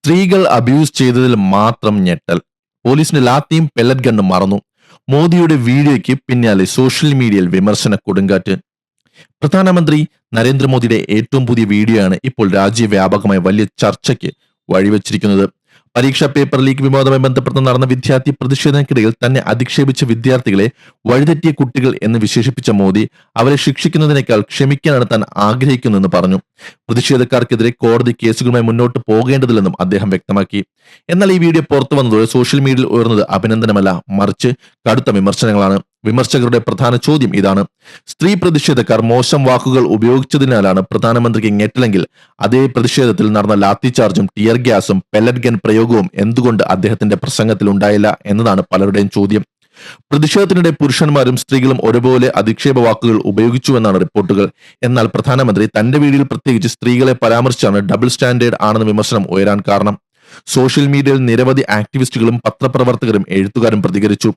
സ്ത്രീകൾ അബ്യൂസ് ചെയ്തതിൽ മാത്രം ഞെട്ടൽ. പോലീസിന്റെ ലാത്തിയും പെല്ലറ്റ് ഗണ്ണും മറന്നു. മോദിയുടെ വീഡിയോയ്ക്ക് പിന്നാലെ സോഷ്യൽ മീഡിയയിൽ വിമർശന കൊടുങ്കാറ്റ്. പ്രധാനമന്ത്രി നരേന്ദ്രമോദിയുടെ ഏറ്റവും പുതിയ വീഡിയോയാണ് ഇപ്പോൾ രാജ്യവ്യാപകമായ വലിയ ചർച്ചയ്ക്ക് വഴിവെച്ചിരിക്കുന്നത്. പരീക്ഷാ പേപ്പർ ലീക്ക് വിവാദവുമായി ബന്ധപ്പെട്ട് നടന്ന വിദ്യാർത്ഥി പ്രതിഷേധങ്ങൾക്കിടയിൽ തന്നെ അധിക്ഷേപിച്ച വിദ്യാർത്ഥികളെ വഴിതെറ്റിയ കുട്ടികൾ എന്ന് വിശേഷിപ്പിച്ച മോദി അവരെ ശിക്ഷിക്കുന്നതിനേക്കാൾ ക്ഷമിക്കാനാണ് താൻ ആഗ്രഹിക്കുന്നതെന്ന് പറഞ്ഞു. പ്രതിഷേധക്കാർക്കെതിരെ കോടതി കേസുകളുമായി മുന്നോട്ട് പോകേണ്ടതില്ലെന്നും അദ്ദേഹം വ്യക്തമാക്കി. എന്നാൽ ഈ വീഡിയോ പുറത്തു വന്നതോടെ സോഷ്യൽ മീഡിയയിൽ ഉയർന്നത് അഭിനന്ദനമല്ല, മറിച്ച് കടുത്ത വിമർശനങ്ങളാണ്. വിമർശകരുടെ പ്രധാന ചോദ്യം ഇതാണ്: സ്ത്രീ പ്രതിഷേധക്കാർ മോശം വാക്കുകൾ ഉപയോഗിച്ചതിനാലാണ് പ്രധാനമന്ത്രിക്ക് ഞെട്ടലെങ്കിൽ അതേ പ്രതിഷേധത്തിൽ നടന്ന ലാത്തി ചാർജും ടിയർ ഗ്യാസും പെല്ലറ്റ് ഗൺ പ്രയോഗവും എന്തുകൊണ്ട് അദ്ദേഹത്തിന്റെ പ്രസംഗത്തിൽ ഉണ്ടായില്ല എന്നതാണ് പലരുടെയും ചോദ്യം. പ്രതിഷേധത്തിനിടെ പുരുഷന്മാരും സ്ത്രീകളും ഒരുപോലെ അധിക്ഷേപ വാക്കുകൾ ഉപയോഗിച്ചുവെന്നാണ് റിപ്പോർട്ടുകൾ. എന്നാൽ പ്രധാനമന്ത്രി തന്റെ വീഡിയോയിൽ പ്രത്യേകിച്ച് സ്ത്രീകളെ പരാമർശിച്ചാണ് ഡബിൾ സ്റ്റാൻഡേർഡ് ആണെന്ന വിമർശനം ഉയരാൻ കാരണം. സോഷ്യൽ മീഡിയയിൽ നിരവധി ആക്ടിവിസ്റ്റുകളും പത്രപ്രവർത്തകരും എഴുത്തുകാരും പ്രതികരിച്ചു.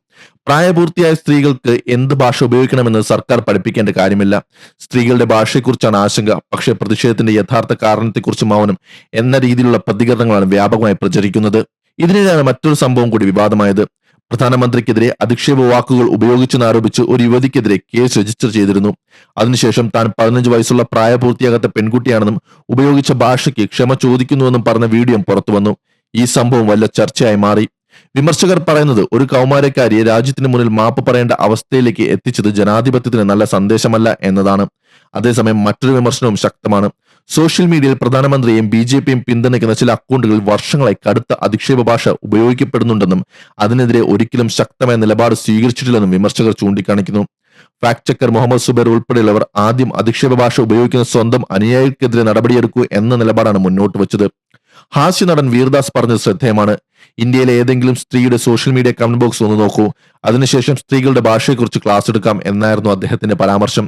പ്രായപൂർത്തിയായ സ്ത്രീകൾക്ക് എന്ത് ഭാഷ ഉപയോഗിക്കണമെന്ന് സർക്കാർ പഠിപ്പിക്കേണ്ട കാര്യമില്ല. സ്ത്രീകളുടെ ഭാഷയെക്കുറിച്ചാണ് ആശങ്ക, പക്ഷേ പ്രതിഷേധത്തിന്റെ യഥാർത്ഥ കാരണത്തെക്കുറിച്ച് മൗനം എന്ന രീതിയിലുള്ള പ്രതികരണങ്ങളാണ് വ്യാപകമായി പ്രചരിക്കുന്നത്. ഇതിനിടെയാണ് മറ്റൊരു സംഭവം കൂടി വിവാദമായത്. പ്രധാനമന്ത്രിക്കെതിരെ അധിക്ഷേപ വാക്കുകൾ ഉപയോഗിച്ചെന്നാരോപിച്ച് ഒരു യുവതിക്കെതിരെ കേസ് രജിസ്റ്റർ ചെയ്തിരുന്നു. അതിനുശേഷം താൻ 15 വയസ്സുള്ള പ്രായപൂർത്തിയാകാത്ത പെൺകുട്ടിയാണെന്നും ഉപയോഗിച്ച ഭാഷയ്ക്ക് ക്ഷമ ചോദിക്കുന്നുവെന്നും പറഞ്ഞ വീഡിയോ പുറത്തുവന്നു. ഈ സംഭവം വലിയ ചർച്ചയായി മാറി. വിമർശകർ പറയുന്നത് ഒരു കൗമാരക്കാരിയെ രാജ്യത്തിന് മുന്നിൽ മാപ്പ് പറയേണ്ട അവസ്ഥയിലേക്ക് എത്തിച്ചത് ജനാധിപത്യത്തിന് നല്ല സന്ദേശമല്ല എന്നതാണ്. അതേസമയം മറ്റൊരു വിമർശനവും ശക്തമാണ്. സോഷ്യൽ മീഡിയയിൽ പ്രധാനമന്ത്രിയെയും ബി.ജെ.പിയും പിന്തുണയ്ക്കുന്ന ചില അക്കൗണ്ടുകളിൽ വർഷങ്ങളായി കടുത്ത അധിക്ഷേപ ഭാഷ ഉപയോഗിക്കപ്പെടുന്നുണ്ടെന്നും അതിനെതിരെ ഒരിക്കലും ശക്തമായ നിലപാട് സ്വീകരിച്ചിട്ടില്ലെന്നും വിമർശകർ ചൂണ്ടിക്കാണിക്കുന്നു. ഫാക്ട് ചെക്കർ മുഹമ്മദ് സുബൈർ ഉൾപ്പെടെയുള്ളവർ ആദ്യം അധിക്ഷേപ ഭാഷ ഉപയോഗിക്കുന്ന സ്വന്തം അനുയായികൾക്കെതിരെ നടപടിയെടുക്കൂ എന്ന നിലപാടാണ് മുന്നോട്ട് വെച്ചത്. ഹാസ്യ നടൻ വീർദാസ് പറഞ്ഞത് ശ്രദ്ധേയമാണ്. ഇന്ത്യയിലെ ഏതെങ്കിലും സ്ത്രീയുടെ സോഷ്യൽ മീഡിയ കമന്റ് ബോക്സ് ഒന്ന് നോക്കൂ, അതിനുശേഷം സ്ത്രീകളുടെ ഭാഷയെക്കുറിച്ച് ക്ലാസ് എടുക്കാം എന്നായിരുന്നു അദ്ദേഹത്തിന്റെ പരാമർശം.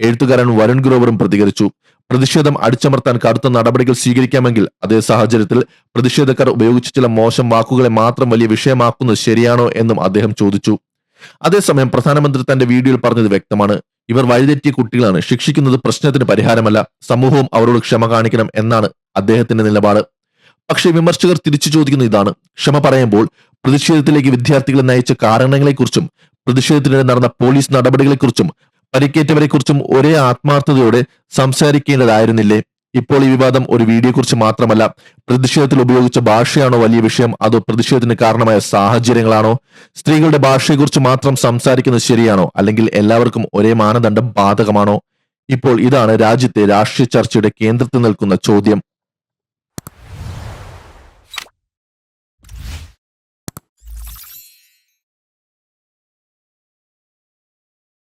എഴുത്തുകാരൻ വരുൺ ഗ്രോവറും പ്രതികരിച്ചു. പ്രതിഷേധം അടിച്ചമർത്താൻ കടുത്ത നടപടികൾ സ്വീകരിക്കാമെങ്കിൽ അതേ സാഹചര്യത്തിൽ പ്രതിഷേധക്കാർ ഉപയോഗിച്ച ചില മോശം വാക്കുകളെ മാത്രം വലിയ വിഷയമാക്കുന്നത് ശരിയാണോ എന്നും അദ്ദേഹം ചോദിച്ചു. അതേസമയം പ്രധാനമന്ത്രി തന്റെ വീഡിയോയിൽ പറഞ്ഞത് വ്യക്തമാണ്: ഇവർ വഴിതെറ്റിയ കുട്ടികളാണ്, ശിക്ഷിക്കുന്നത് പ്രശ്നത്തിന് പരിഹാരമല്ല, സമൂഹവും അവരോട് ക്ഷമ കാണിക്കണം എന്നാണ് അദ്ദേഹത്തിന്റെ നിലപാട്. പക്ഷേ വിമർശകർ തിരിച്ചു ചോദിക്കുന്ന ഇതാണ്: ക്ഷമ പറയുമ്പോൾ പ്രതിഷേധത്തിലേക്ക് വിദ്യാർത്ഥികളെ നയിച്ച കാരണങ്ങളെക്കുറിച്ചും പ്രതിഷേധത്തിനിടെ നടന്ന പോലീസ് നടപടികളെക്കുറിച്ചും പരിക്കേറ്റവരെക്കുറിച്ചും ഒരേ ആത്മാർത്ഥതയോടെ സംസാരിക്കേണ്ടതായിരുന്നില്ലേ? ഇപ്പോൾ ഈ വിവാദം ഒരു വീഡിയോയെക്കുറിച്ച് മാത്രമല്ല, പ്രതിഷേധത്തിൽ ഉപയോഗിച്ച ഭാഷയാണോ വലിയ വിഷയം, അതോ പ്രതിഷേധത്തിന് കാരണമായ സാഹചര്യങ്ങളാണോ? സ്ത്രീകളുടെ ഭാഷയെക്കുറിച്ച് മാത്രം സംസാരിക്കുന്നത് ശരിയാണോ, അല്ലെങ്കിൽ എല്ലാവർക്കും ഒരേ മാനദണ്ഡം ബാധകമാണോ? ഇപ്പോൾ ഇതാണ് രാജ്യത്തെ രാഷ്ട്രീയ ചർച്ചയുടെ കേന്ദ്രത്തിൽ നിൽക്കുന്ന ചോദ്യം.